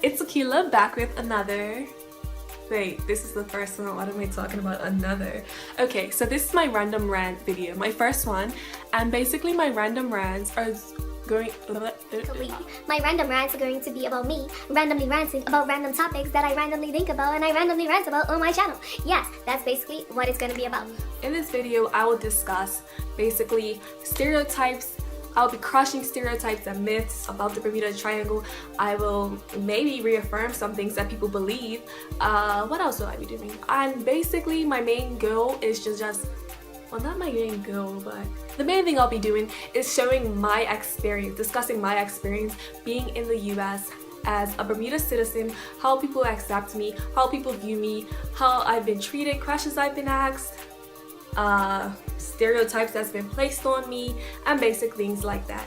it's Akila back with another. Wait, this is the first one. What am I talking about? Another. Okay, so this is my random rant video, my first one, and basically my random rants are going. My random rants are going to be about me randomly ranting about random topics that I randomly think about and I randomly rant about on my channel. Yes, that's basically what it's going to be about. In this video, I will discuss basically stereotypes. I'll be crushing stereotypes and myths about the Bermuda Triangle. I will maybe reaffirm some things that people believe. What else will I be doing? And basically my main goal is just well, not my main goal, but the main thing I'll be doing is showing my experience, discussing my experience being in the US as a Bermuda citizen, how people accept me, how people view me, how I've been treated, questions I've been asked, stereotypes that's been placed on me, and basic things like that.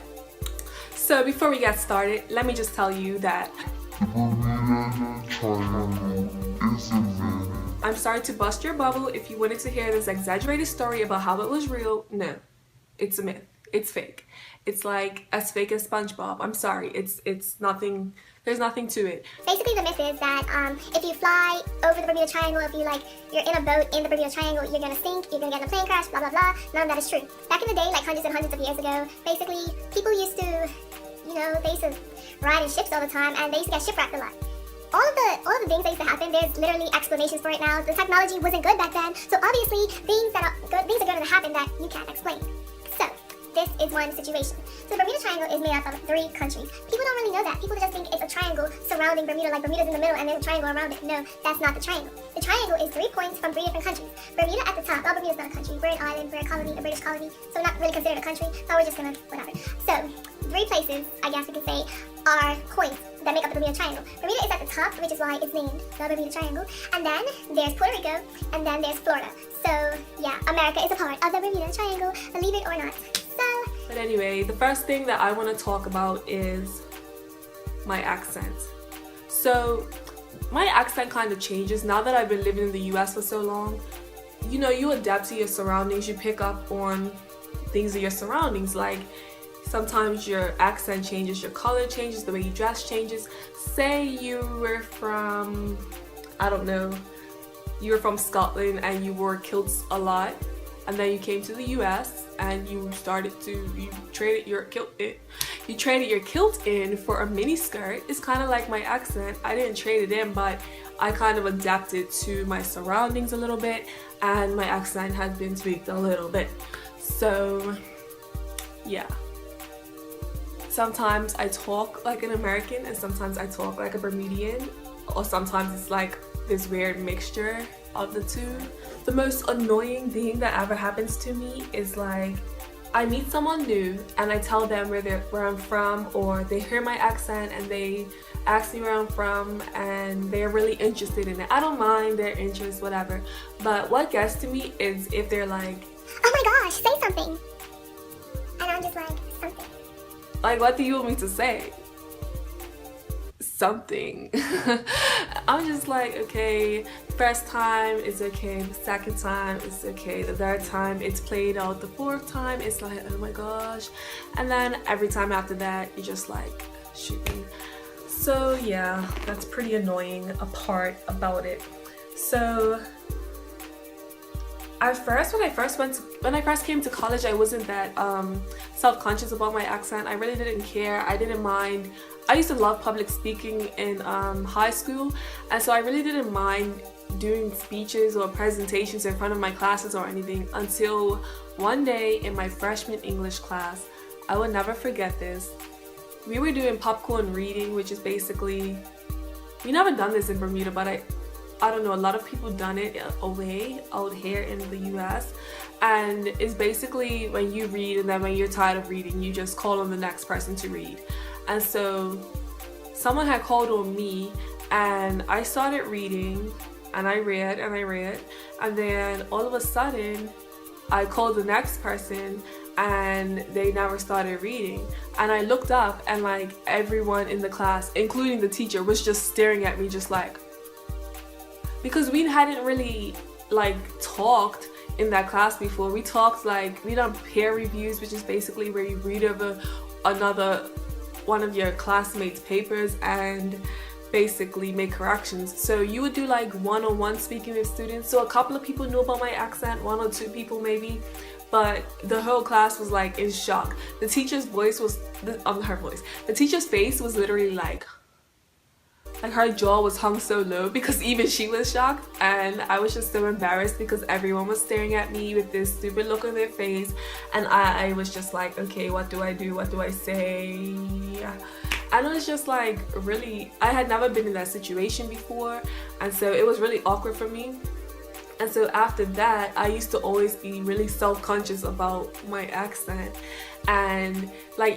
So before we get started, let me just tell you that the Bermuda Triangle is a myth. I'm sorry to bust your bubble if you wanted to hear this exaggerated story about how it was real. No, it's a myth. It's fake. It's like as fake as SpongeBob. I'm sorry. It's nothing. There's nothing to it. Basically, the myth is that if you fly over the Bermuda Triangle, if you're in a boat in the Bermuda Triangle, you're gonna sink, you're gonna get in a plane crash, blah blah blah. None of that is true. Back in the day, like hundreds and hundreds of years ago, basically people used to, they used to ride in ships all the time, and they used to get shipwrecked a lot. All of the things that used to happen, there's literally explanations for it now. The technology wasn't good back then, so obviously things are going to happen that you can't explain. So this is one situation. So the Bermuda Triangle is made up of 3 countries. People don't really know that. People just think it's a triangle surrounding Bermuda, like Bermuda's in the middle and there's a triangle around it. No, that's not the triangle. The triangle is 3 points from 3 different countries. Bermuda at the top. Well, Bermuda's not a country. We're an island, we're a colony, a British colony, so we're not really considered a country, but we're just gonna, whatever. So 3 places, I guess we could say, are points that make up the Bermuda Triangle. Bermuda is at the top, which is why it's named the Bermuda Triangle. And then there's Puerto Rico, and then there's Florida. So yeah, America is a part of the Bermuda Triangle, believe it or not. So, but anyway, the first thing that I want to talk about is my accent. So my accent kind of changes now that I've been living in the US for so long. You adapt to your surroundings, you pick up on things in your surroundings, like sometimes your accent changes, your color changes, the way you dress changes. Say you were from, I don't know, you were from Scotland and you wore kilts a lot, and then you came to the US and you traded your kilt in for a mini skirt. It's kind of like my accent. I didn't trade it in, but I kind of adapted to my surroundings a little bit, and my accent has been tweaked a little bit. So yeah. Sometimes I talk like an American and sometimes I talk like a Bermudian, or sometimes it's like this weird mixture of the two. The most annoying thing that ever happens to me is like I meet someone new and I tell them where I'm from, or they hear my accent and they ask me where I'm from and they're really interested in it. I don't mind their interest, whatever, but what gets to me is if they're like, oh my gosh, say something. And I'm just like, something. Like, what do you want me to say? Something. I'm just like, okay, first time it's okay, the second time it's okay, the third time it's played out, the fourth time it's like, oh my gosh, and then every time after that you're just like, shooting. So yeah, that's pretty annoying a part about it. So at first, when I first came to college, I wasn't that self-conscious about my accent. I really didn't care. I didn't mind. I used to love public speaking in high school, and so I really didn't mind doing speeches or presentations in front of my classes or anything, until one day in my freshman English class. I will never forget this. We were doing popcorn reading, which is basically, we never done this in Bermuda, but I don't know, a lot of people done it away out here in the US, and it's basically when you read and then when you're tired of reading you just call on the next person to read. And so someone had called on me and I started reading and I read and then all of a sudden I called the next person and they never started reading, and I looked up and like everyone in the class, including the teacher, was just staring at me just like, because we hadn't really like talked in that class before. We talked like, we done peer reviews, which is basically where you read over another one of your classmates' papers, and basically make corrections. So you would do like one-on-one speaking with students. So a couple of people knew about my accent, 1 or 2 people maybe, but the whole class was like in shock. The teacher's voice was, the teacher's face was literally like her jaw was hung so low because even she was shocked, and I was just so embarrassed because everyone was staring at me with this stupid look on their face, and I was just like, okay, what do I do? What do I say? And it was just like really, I had never been in that situation before, and so it was really awkward for me. And so after that, I used to always be really self-conscious about my accent, and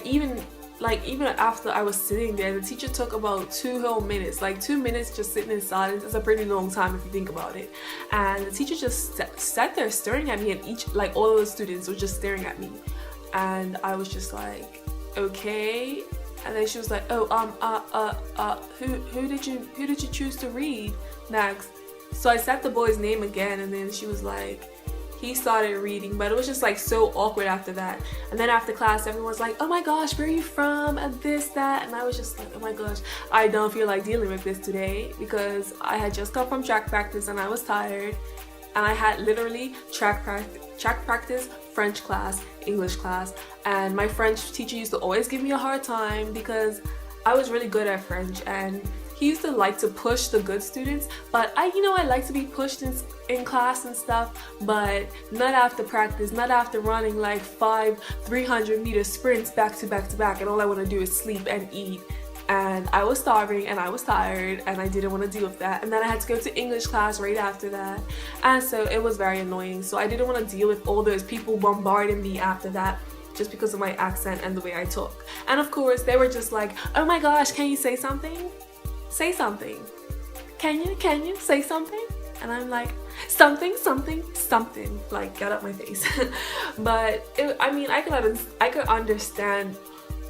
even after I was sitting there, the teacher took about 2 whole minutes, like 2 minutes just sitting in silence. It's a pretty long time if you think about it. And the teacher just sat there staring at me, and all of the students were just staring at me. And I was just like, okay. And then she was like, oh, who did you choose to read next? So I said the boy's name again, and then she was like, he started reading, but it was just like so awkward after that. And then after class, everyone's like, oh my gosh, where are you from? And this, that. And I was just like, oh my gosh, I don't feel like dealing with this today, because I had just come from track practice and I was tired. And I had literally track practice, French class, English class. And my French teacher used to always give me a hard time because I was really good at French, and he used to like to push the good students, but I like to be pushed in class and stuff, but not after practice, not after running like 5 300-meter sprints back to back to back, and all I want to do is sleep and eat. And I was starving and I was tired and I didn't want to deal with that. And then I had to go to English class right after that, and so it was very annoying. So I didn't want to deal with all those people bombarding me after that, just because of my accent and the way I talk. And of course they were just like, oh my gosh, can you say something? Say something. Can you say something? And I'm like, something, like, get up my face. But I could understand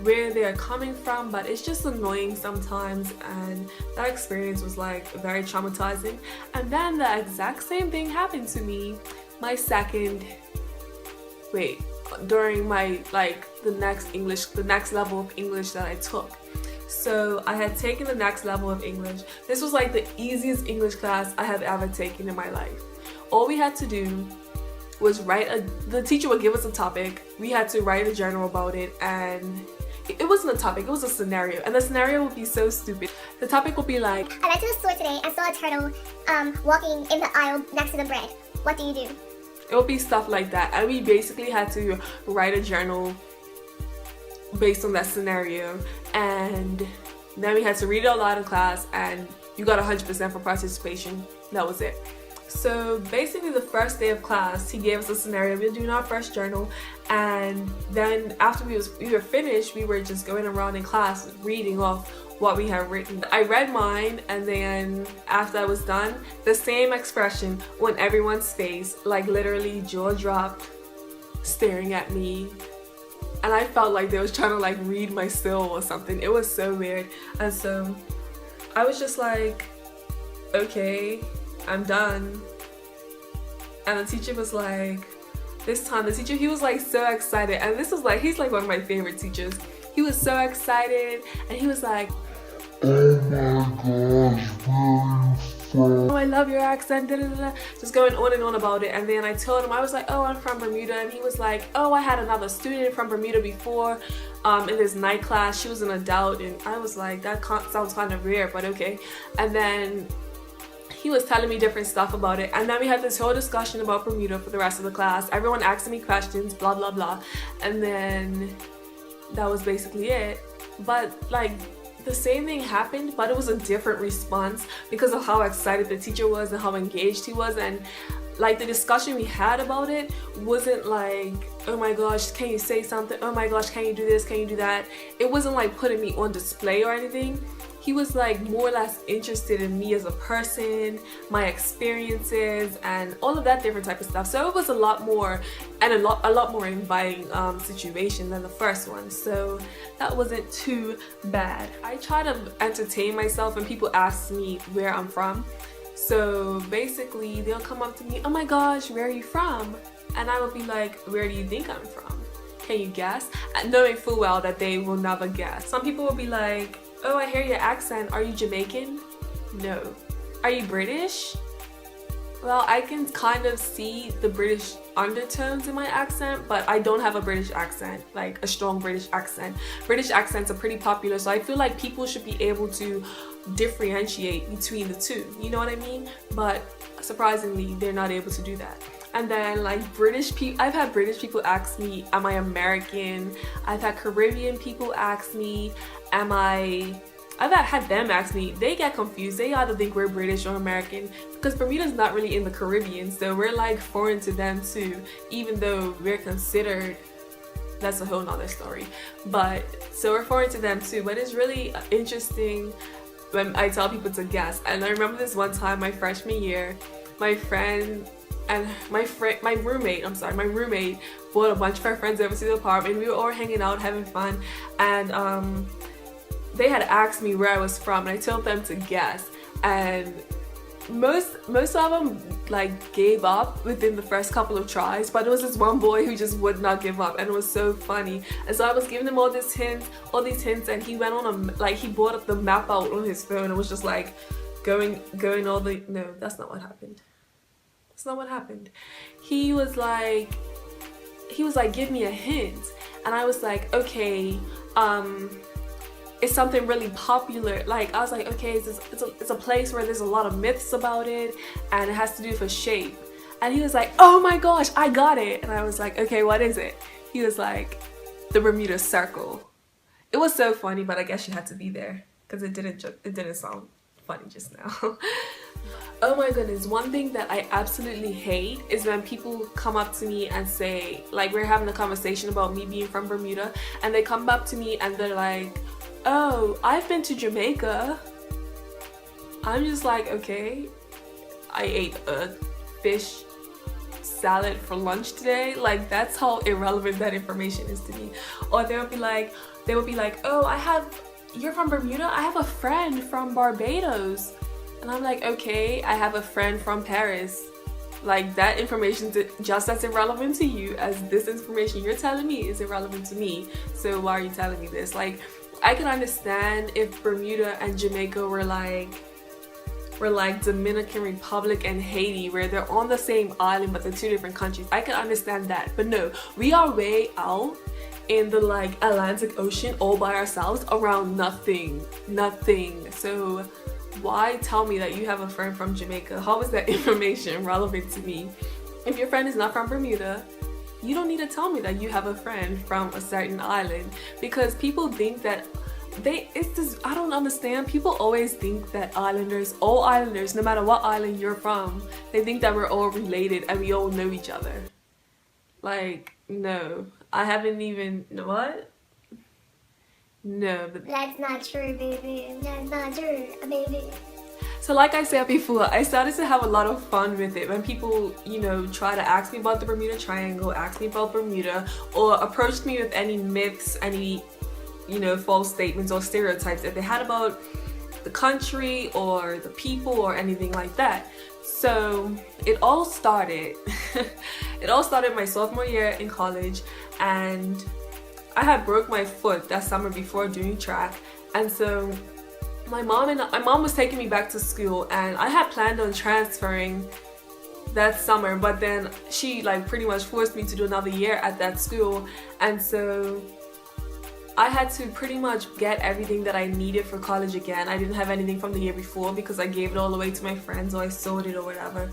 where they're coming from, but it's just annoying sometimes, and that experience was like very traumatizing. And then the exact same thing happened to me during my the next level of English that I took. So I had taken the next level of English. This was like the easiest English class I have ever taken in my life. All we had to do was the teacher would give us a topic. We had to write a journal about it, and it wasn't a topic, it was a scenario. And the scenario would be so stupid. The topic would be like, I went to the store today and saw a turtle walking in the aisle next to the bread. What do you do? It would be stuff like that. And we basically had to write a journal based on that scenario, and then we had to read it out loud in class, and you got 100% for participation. That was it. So basically the first day of class, he gave us a scenario. We were doing our first journal, and then after we were finished, we were just going around in class reading off what we had written. I read mine, and then after I was done, the same expression on everyone's face, like literally jaw dropped, staring at me. And I felt like they was trying to like read my soul or something. It was so weird. And so I was just like, okay, I'm done. And the teacher was like, he was like so excited. And this was like, he's like one of my favorite teachers. He was so excited, and he was like, oh my gosh, where are you from? oh, I love your accent, da, da, da. Just going on and on about it. And then I told him, I was like, oh, I'm from Bermuda. And he was like, oh, I had another student from Bermuda before in this night class. She was an adult. And I was like, that sounds kind of weird, but okay. And then he was telling me different stuff about it, and then we had this whole discussion about Bermuda for the rest of the class. Everyone asking me questions, blah blah blah, and then that was basically it. But like, the same thing happened, but it was a different response because of how excited the teacher was and how engaged he was. And like, the discussion we had about it wasn't like, oh my gosh, can you say something? Oh my gosh, can you do this? Can you do that? It wasn't like putting me on display or anything. He was like more or less interested in me as a person, my experiences, and all of that different type of stuff. So it was a lot more, and a lot more inviting situation than the first one. So that wasn't too bad. I try to entertain myself when people ask me where I'm from. So basically they'll come up to me, oh my gosh, where are you from? And I will be like, where do you think I'm from? Can you guess? Knowing full well that they will never guess. Some people will be like, oh, I hear your accent. Are you Jamaican? No. Are you British? Well, I can kind of see the British undertones in my accent, but I don't have a British accent, like a strong British accent. British accents are pretty popular, so I feel like people should be able to differentiate between the two, you know what I mean? But surprisingly, they're not able to do that. And then like British people, I've had British people ask me, am I American? I've had Caribbean people ask me, I've had them ask me, they get confused. They either think we're British or American because Bermuda's not really in the Caribbean, so we're like foreign to them too, even though we're considered, that's a whole nother story. But so we're foreign to them too, but it's really interesting when I tell people to guess. And I remember this one time, my freshman year, my roommate brought a bunch of our friends over to the apartment. We were all hanging out, having fun, and they had asked me where I was from, and I told them to guess, and most of them like gave up within the first couple of tries, but there was this one boy who just would not give up, and it was so funny. And so I was giving him all these hints, and he went on he brought up the map out on his phone and was just like going all the, no, that's not what happened. That's not what happened. He was like, give me a hint, and I was like, okay, it's something really popular. Like I was like, okay, it's a place where there's a lot of myths about it, and it has to do with a shape. And he was like, oh my gosh, I got it. And I was like, okay, what is it? He was like, the Bermuda Circle. It was so funny, but I guess you had to be there because it didn't sound funny just now. Oh my goodness, one thing that I absolutely hate is when people come up to me and say, like, we're having a conversation about me being from Bermuda, and they come up to me and they're like, oh, I've been to Jamaica. I'm just like, okay, I ate a fish salad for lunch today. Like, that's how irrelevant that information is to me. Or they would be like, oh, you're from Bermuda? I have a friend from Barbados. And I'm like, okay, I have a friend from Paris. Like, that information is just as irrelevant to you as this information you're telling me is irrelevant to me. So why are you telling me this? Like, I can understand if Bermuda and Jamaica were like Dominican Republic and Haiti, where they're on the same island but they're two different countries. I can understand that. But no, we are way out in the like Atlantic Ocean all by ourselves around nothing. So why tell me that you have a friend from Jamaica? How is that information relevant to me? If your friend is not from Bermuda, you don't need to tell me that you have a friend from a certain island, because people think that I don't understand. People always think that all islanders, no matter what island you're from, they think that we're all related and we all know each other. Like, no, I haven't even, what? No. That's not true, baby. That's not true, baby. So like I said before, I started to have a lot of fun with it when people, try to ask me about the Bermuda Triangle, ask me about Bermuda, or approached me with any myths, any, false statements or stereotypes that they had about the country or the people or anything like that. So it all started my sophomore year in college, and I had broke my foot that summer before doing track, and so my mom was taking me back to school, and I had planned on transferring that summer, but then she like pretty much forced me to do another year at that school, and so I had to pretty much get everything that I needed for college again. I didn't have anything from the year before because I gave it all away to my friends, or I sold it or whatever.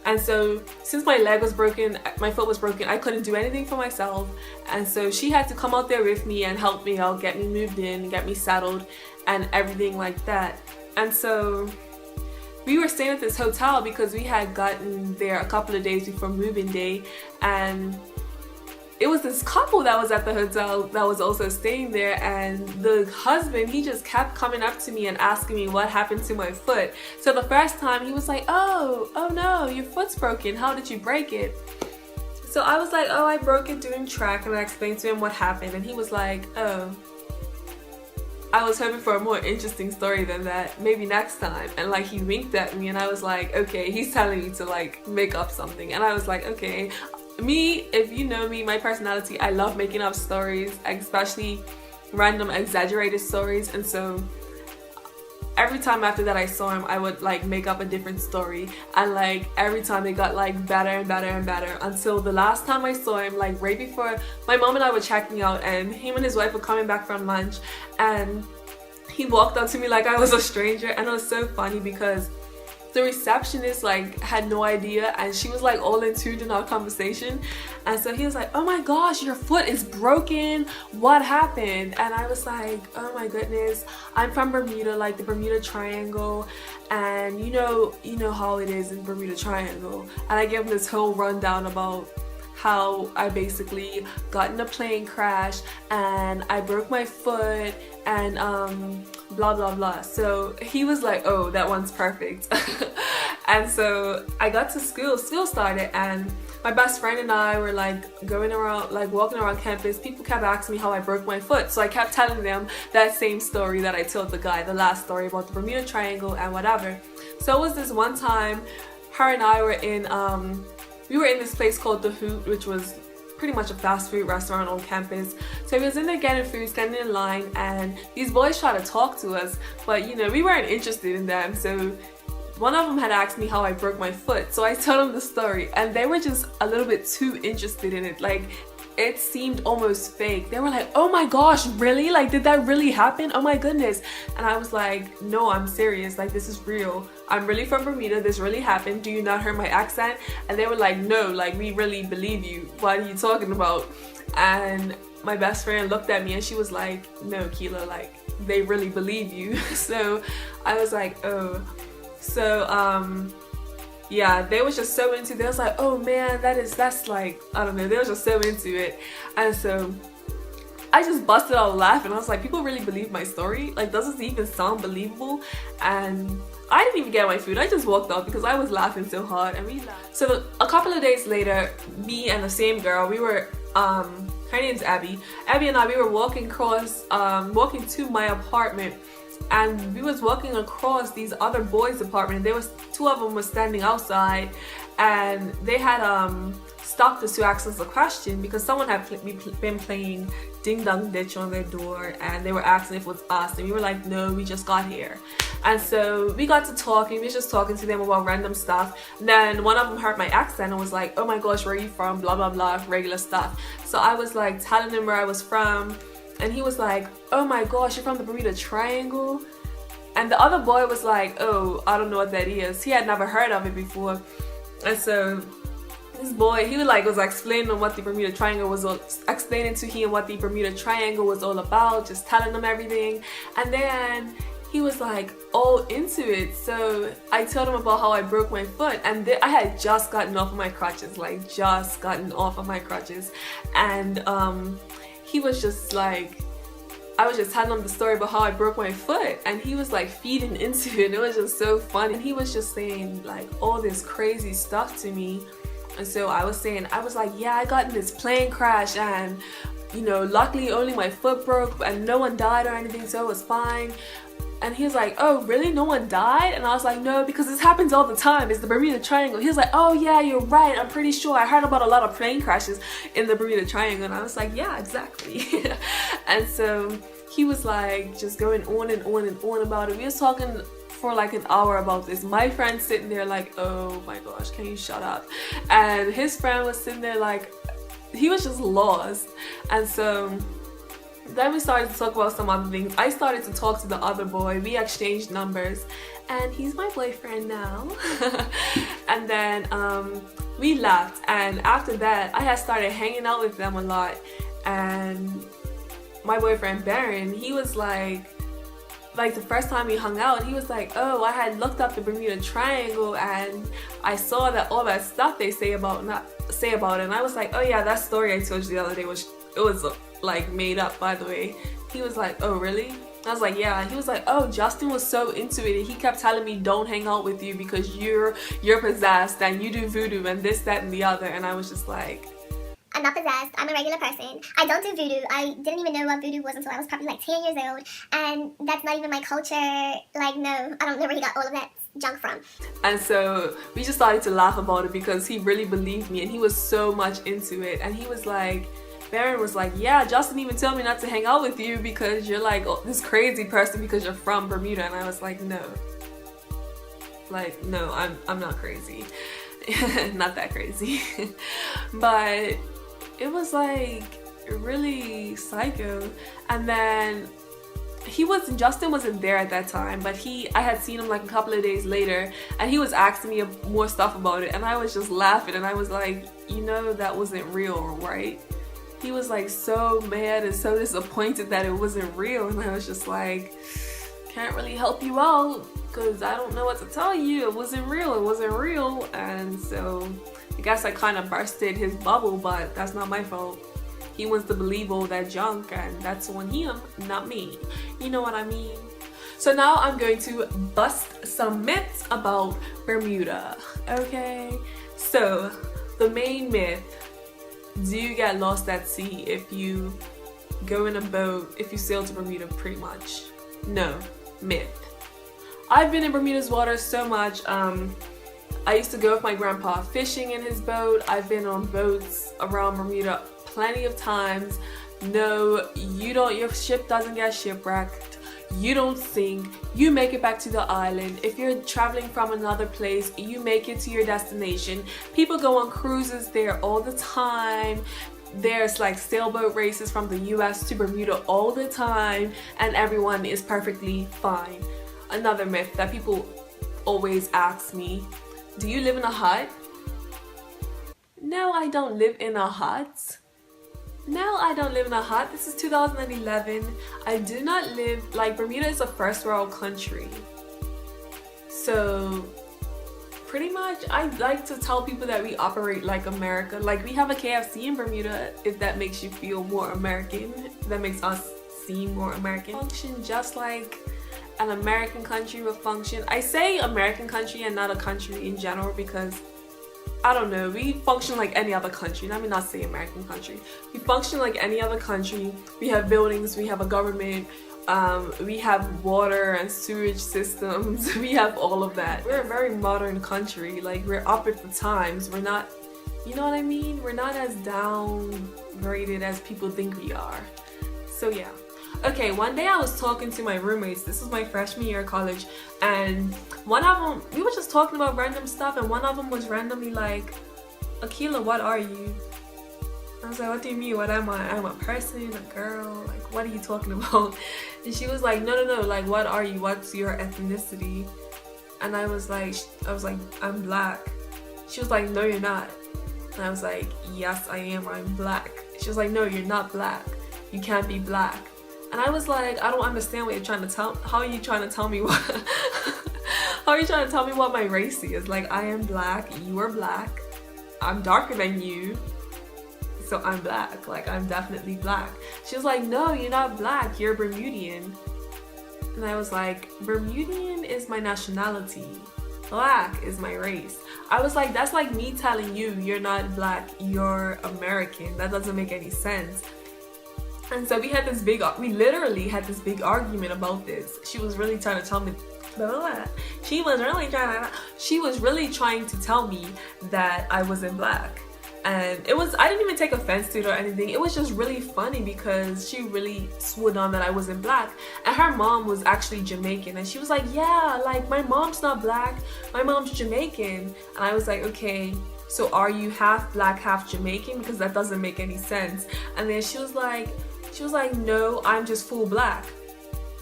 And so since my leg was broken, my foot was broken, I couldn't do anything for myself, and so she had to come out there with me and help me out, get me moved in, get me settled and everything like that. And so we were staying at this hotel because we had gotten there a couple of days before moving day, and it was this couple that was at the hotel that was also staying there, and the husband, he just kept coming up to me and asking me what happened to my foot. So the first time he was like, oh no, your foot's broken, how did you break it? So I was like, oh, I broke it doing track, and I explained to him what happened, and he was like, oh, I was hoping for a more interesting story than that, maybe next time. And like, he winked at me, and I was like, okay, he's telling me to like make up something. And I was like, okay. Me, if you know me, my personality, I love making up stories, especially random exaggerated stories. And so every time after that I saw him, I would like make up a different story, and like every time it got like better and better and better, until the last time I saw him, like right before my mom and I were checking out, and him and his wife were coming back from lunch, and he walked up to me like I was a stranger. And it was so funny because the receptionist like had no idea, and she was like all in tune in our conversation. And so he was like, oh my gosh, your foot is broken, what happened? And I was like, oh my goodness, I'm from Bermuda, like the Bermuda Triangle, and you know how it is in Bermuda Triangle. And I gave him this whole rundown about how I basically got in a plane crash and I broke my foot and blah blah blah. So he was like, oh, that one's perfect. And so I got to school started, and my best friend and I were like going around, like walking around campus. People kept asking me how I broke my foot, so I kept telling them that same story that I told the guy, the last story about the Bermuda Triangle and whatever. So it was this one time, her and I were in we were in this place called The Hoot, which was pretty much a fast food restaurant on campus. So we was in there getting food, standing in line, and these boys tried to talk to us, but you know, we weren't interested in them. So one of them had asked me how I broke my foot, so I told them the story, and they were just a little bit too interested in it. Like, it seemed almost fake. They were like, oh my gosh, really? Like, did that really happen? Oh my goodness. And I was like, no, I'm serious. Like, this is real. I'm really from Bermuda. This really happened. Do you not hear my accent? And they were like, no, like, we really believe you. What are you talking about? And my best friend looked at me and she was like, no, Keela, like, they really believe you. So I was like, oh. So yeah, they was just so into it. They was like, oh man, that's like, I don't know, they was just so into it. And so I just busted out laughing. I was like, people really believe my story? Like, does this even sound believable? And I didn't even get my food. I just walked out because I was laughing so hard, and we laughed. So a couple of days later, me and the same girl, we were her name's Abby and I, we were walking to my apartment. And we was walking across these other boys' apartment. There was two of them was standing outside, and they had stopped us to ask us a question because someone had been playing Ding Dong Ditch on their door, and they were asking if it was us, and we were like, no, we just got here. And so we got to talking. We was just talking to them about random stuff. And then one of them heard my accent and was like, oh my gosh, where are you from? Blah blah blah, regular stuff. So I was like telling him where I was from. And he was like, oh my gosh, you're from the Bermuda Triangle? And the other boy was like, oh, I don't know what that is. He had never heard of it before. And so this boy, he was explaining what the Bermuda Triangle was, explaining to him what the Bermuda Triangle was all about, just telling him everything. And then he was like all into it. So I told him about how I broke my foot, and I had just gotten off of my crutches, and he was just like, I was just telling him the story about how I broke my foot, and he was like feeding into it, and it was just so funny. And he was just saying like all this crazy stuff to me. And so I was like, yeah, I got in this plane crash, and you know, luckily only my foot broke and no one died or anything, so it was fine. And he was like, oh really, no one died? And I was like, no, because this happens all the time. It's the Bermuda Triangle. He was like, oh yeah, you're right, I'm pretty sure. I heard about a lot of plane crashes in the Bermuda Triangle. And I was like, yeah, exactly. And so he was like just going on and on and on about it. We was talking for like an hour about this. My friend sitting there like, oh my gosh, can you shut up? And his friend was sitting there like, he was just lost. And so then we started to talk about some other things. I started to talk to the other boy. We exchanged numbers, and he's my boyfriend now. And then we left, and after that I had started hanging out with them a lot. And my boyfriend Baron, he was like the first time we hung out, he was like, oh, I had looked up the Bermuda Triangle and I saw that all that stuff they say about it. And I was like, oh yeah, that story I told you the other day was like made up, by the way. He was like, oh really? I was like, yeah. He was like, oh, Justin was so into it, and he kept telling me don't hang out with you because you're possessed and you do voodoo and this, that, and the other. And I was just like, I'm not possessed. I'm a regular person. I don't do voodoo. I didn't even know what voodoo was until I was probably like 10 years old. And that's not even my culture. Like, no, I don't know where he got all of that junk from. And so we just started to laugh about it because he really believed me, and he was so much into it. And he was like, Baron was like, yeah, Justin even told me not to hang out with you because you're like this crazy person because you're from Bermuda. And I was like, no. Like, no, I'm not crazy. Not that crazy. But it was like really psycho. And then Justin wasn't there at that time, but I had seen him like a couple of days later, and he was asking me more stuff about it, and I was just laughing, and I was like, you know, that wasn't real, right? He was like so mad and so disappointed that it wasn't real, and I was just like, can't really help you out because I don't know what to tell you. It wasn't real. And so I guess I kind of busted his bubble, but that's not my fault. He wants to believe all that junk, and that's on him, not me. You know what I mean? So now I'm going to bust some myths about Bermuda, okay? So the main myth: do you get lost at sea if you go in a boat, if you sail to Bermuda, pretty much? No, myth. I've been in Bermuda's water so much. I used to go with my grandpa fishing in his boat. I've been on boats around Bermuda plenty of times. No, your ship doesn't get shipwrecked. You don't sink. You make it back to the island. If you're traveling from another place, you make it to your destination. People go on cruises there all the time. There's like sailboat races from the US to Bermuda all the time, and everyone is perfectly fine. Another myth that people always ask me: do you live in a hut? No, I don't live in a hut. No, I don't live in a hut. This is 2011. I do not live, like, Bermuda is a first world country. So pretty much I like to tell people that we operate like America. Like, we have a KFC in Bermuda, if that makes you feel more American. That makes us seem more American. Function just like an American country would function. I say American country and not a country in general because I don't know, we function like any other country. Let me not say American country. We function like any other country. We have buildings, we have a government, we have water and sewage systems. We have all of that. We're a very modern country. Like, we're up at the times. We're not, you know what I mean? We're not as downgraded as people think we are. So yeah. Okay, one day I was talking to my roommates. This was my freshman year of college, and one of them, we were just talking about random stuff, and one of them was randomly like, Akila, what are you? I was like, what do you mean, what am I? I'm a person, a girl, like, what are you talking about? And she was like, no, like, what are you? What's your ethnicity? And I was like, I'm black. She was like, no, you're not. And I was like, yes, I am, I'm black. She was like, no, you're not black. You can't be black. And I was like, I don't understand what you're trying to tell. How are you trying to tell me what? How are you trying to tell me what my race is? Like, I am black. You are black. I'm darker than you, so I'm black. Like, I'm definitely black. She was like, no, you're not black. You're Bermudian. And I was like, Bermudian is my nationality. Black is my race. I was like, that's like me telling you you're not black. You're American. That doesn't make any sense. And so we literally had this big argument about this. She was really trying to tell me, she was really trying to tell me that I wasn't black. And I didn't even take offense to it or anything. It was just really funny because she really swore on that I wasn't black. And her mom was actually Jamaican. And she was like, yeah, like, my mom's not black. My mom's Jamaican. And I was like, okay, so are you half black, half Jamaican? Because that doesn't make any sense. And then she was like, no, I'm just full black.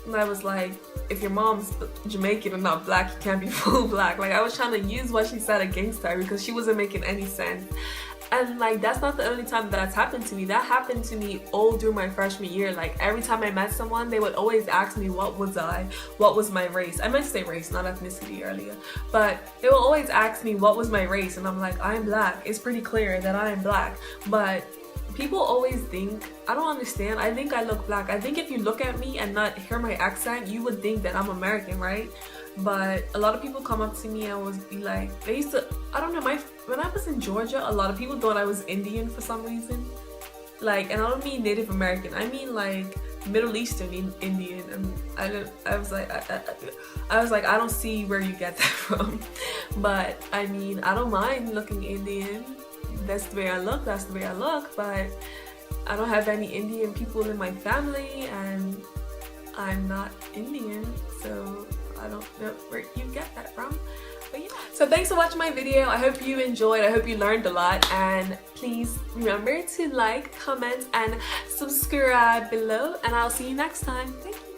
And I was like, if your mom's Jamaican and not black, you can't be full black. Like, I was trying to use what she said against her because she wasn't making any sense. And like, that's not the only time that's happened to me. That happened to me all through my freshman year. Like, every time I met someone, they would always ask me what was my race. I meant to say race, not ethnicity earlier. But they will always ask me what was my race, and I'm like, I'm black. It's pretty clear that I am black. But people always think, I don't understand. I think I look black. I think if you look at me and not hear my accent, you would think that I'm American, right? But a lot of people come up to me and would be like, they used to, I don't know, when I was in Georgia, a lot of people thought I was Indian for some reason. Like, and I don't mean Native American, I mean like Middle Eastern Indian. And I was like, I don't see where you get that from. But I mean, I don't mind looking Indian. That's the way I look, but I don't have any Indian people in my family, and I'm not Indian, so I don't know where you get that from. But yeah, so thanks for watching my video. I hope you enjoyed. I hope you learned a lot, and please remember to like, comment, and subscribe below, and I'll see you next time. Thank you.